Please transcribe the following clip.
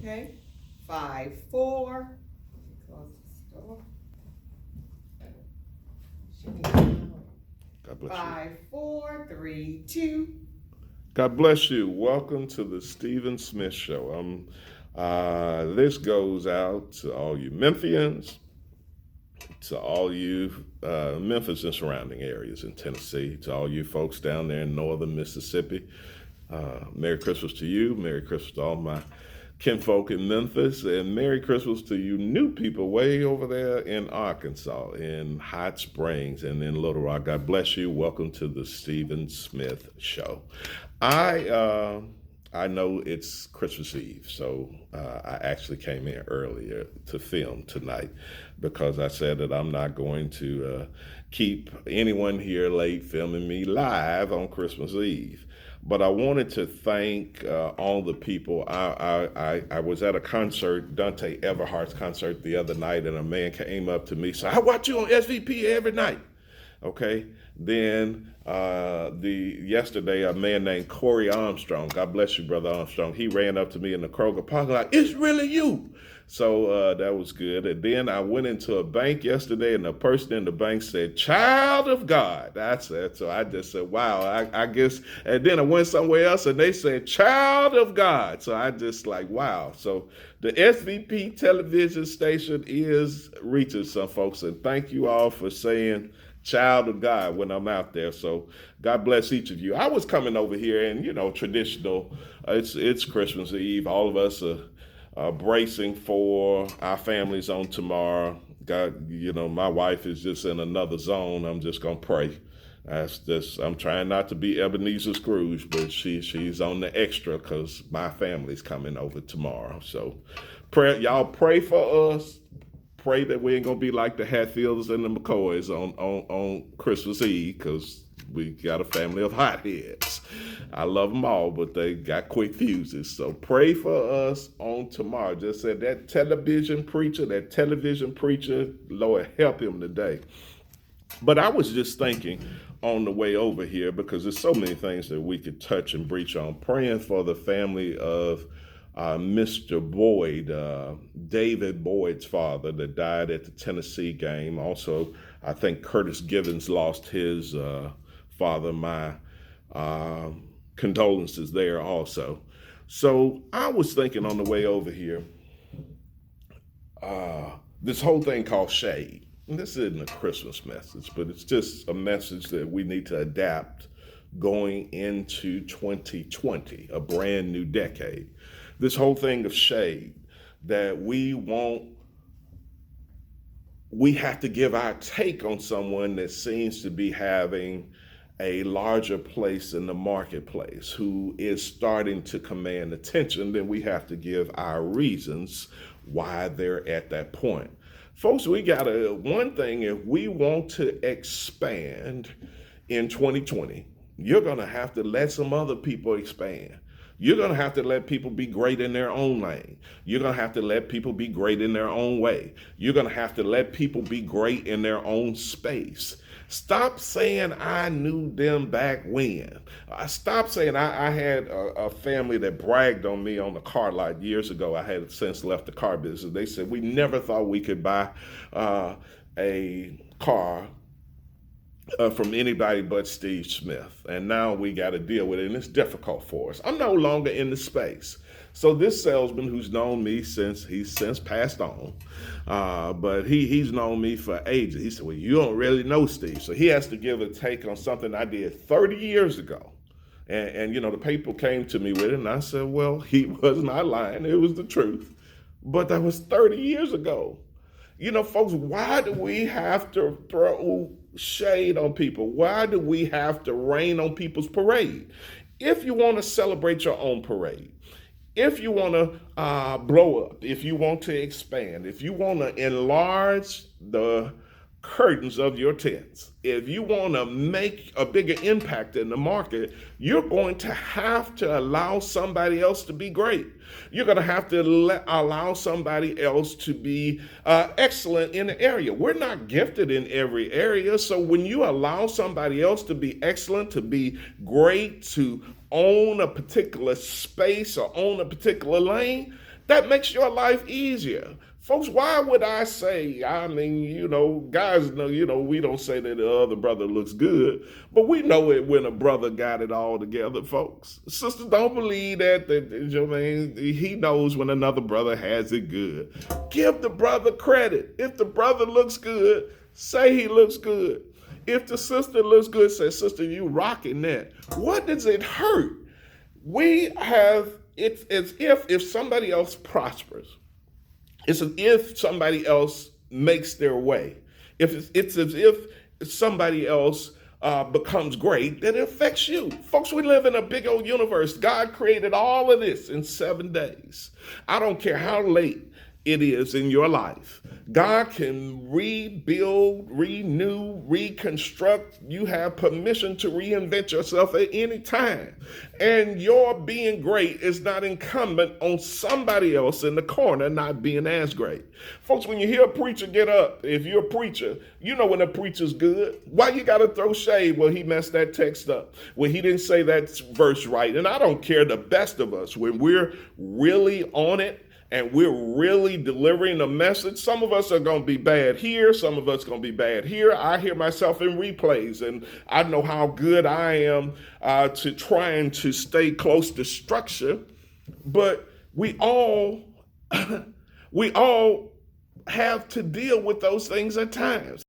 Okay. 5-4. Close the door. God bless you. 5-4-3-2. God bless you. Welcome to the Stephen Smith Show. This goes out to all you Memphians, to all you Memphis and surrounding areas in Tennessee, to all you folks down there in northern Mississippi. Merry Christmas to you. Merry Christmas to all my kinfolk in Memphis, and Merry Christmas to you new people way over there in Arkansas, in Hot Springs, and in Little Rock. God bless you. Welcome to the Stephen Smith Show. I know it's Christmas Eve, so I actually came in earlier to film tonight because I said that I'm not going to keep anyone here late filming me live on Christmas Eve. But I wanted to thank all the people. I was at a concert, Dante Everhart's concert the other night, and a man came up to me, said, "I watch you on SVP every night." Okay. Then yesterday, a man named Corey Armstrong, God bless you, Brother Armstrong, he ran up to me in the Kroger parking lot. "It's really you." So that was good. And then I went into a bank yesterday, and the person in the bank said, "Child of God." That's it. So I just said, wow, I guess. And then I went somewhere else, and they said, "Child of God." So I just like, wow. So the SVP television station is reaching some folks, and thank you all for saying "child of God" when I'm out there. So God bless each of you. I was coming over here, and traditional. It's Christmas Eve. All of us are bracing for our families on tomorrow. God, my wife is just in another zone. I'm just gonna pray. I'm trying not to be Ebenezer Scrooge, but she's on the extra because my family's coming over tomorrow. So y'all pray for us. Pray that we ain't gonna be like the Hatfields and the McCoys on Christmas Eve, because we got a family of hotheads. I love them all, but they got quick fuses. So pray for us on tomorrow. Just said that television preacher, Lord help him today. But I was just thinking on the way over here, because there's so many things that we could touch and breach on, praying for the family of Mr. Boyd, David Boyd's father that died at the Tennessee game. Also, I think Curtis Givens lost his father. My condolences there also. So I was thinking on the way over here, this whole thing called shade. And this isn't a Christmas message, but it's just a message that we need to adapt going into 2020, a brand new decade. This whole thing of shade, that we have to give our take on someone that seems to be having a larger place in the marketplace, who is starting to command attention. Then we have to give our reasons why they're at that point. Folks, one thing, if we want to expand in 2020, you're gonna have to let some other people expand. You're going to have to let people be great in their own lane. You're going to have to let people be great in their own way. You're going to have to let people be great in their own space. Stop saying "I knew them back when." Stop saying I had a family that bragged on me on the car lot years ago. I had since left the car business. They said, "We never thought we could buy a car from anybody but Steve Smith. And now we got to deal with it, and it's difficult for us." I'm no longer in the space. So this salesman, who's known me he's since passed on, but he's known me for ages. He said, "Well, you don't really know Steve." So he has to give a take on something I did 30 years ago. And the people came to me with it, and I said, well, he was not lying. It was the truth. But that was 30 years ago. Folks, why do we have to throw shade on people? Why do we have to rain on people's parade? If you want to celebrate your own parade, if you want to blow up, if you want to expand, if you want to enlarge the curtains of your tents, if you want to make a bigger impact in the market, you're going to have to allow somebody else to be great. You're going to have to allow somebody else to be excellent in the area. We're not gifted in every area. So when you allow somebody else to be excellent, to be great, to own a particular space or own a particular lane, That makes your life easier. Folks, why would I say, I mean, guys know, we don't say that the other brother looks good, but we know it when a brother got it all together, folks. Sisters, don't believe that, he knows when another brother has it good. Give the brother credit. If the brother looks good, say he looks good. If the sister looks good, say, sister, you rocking that. What does it hurt? It's as if somebody else prospers. It's as if somebody else makes their way. It's as if somebody else becomes great, that it affects you. Folks, we live in a big old universe. God created all of this in 7 days. I don't care how late it is in your life. God can rebuild, renew, reconstruct. You have permission to reinvent yourself at any time. And your being great is not incumbent on somebody else in the corner not being as great. Folks, when you hear a preacher get up, if you're a preacher, you know when a preacher's good. Why you got to throw shade? Well, he messed that text up. Well, he didn't say that verse right. And I don't care, the best of us, when we're really on it, and we're really delivering a message. Some of us are going to be bad here. Some of us are going to be bad here. I hear myself in replays, and I know how good I am to trying to stay close to structure. But we all have to deal with those things at times.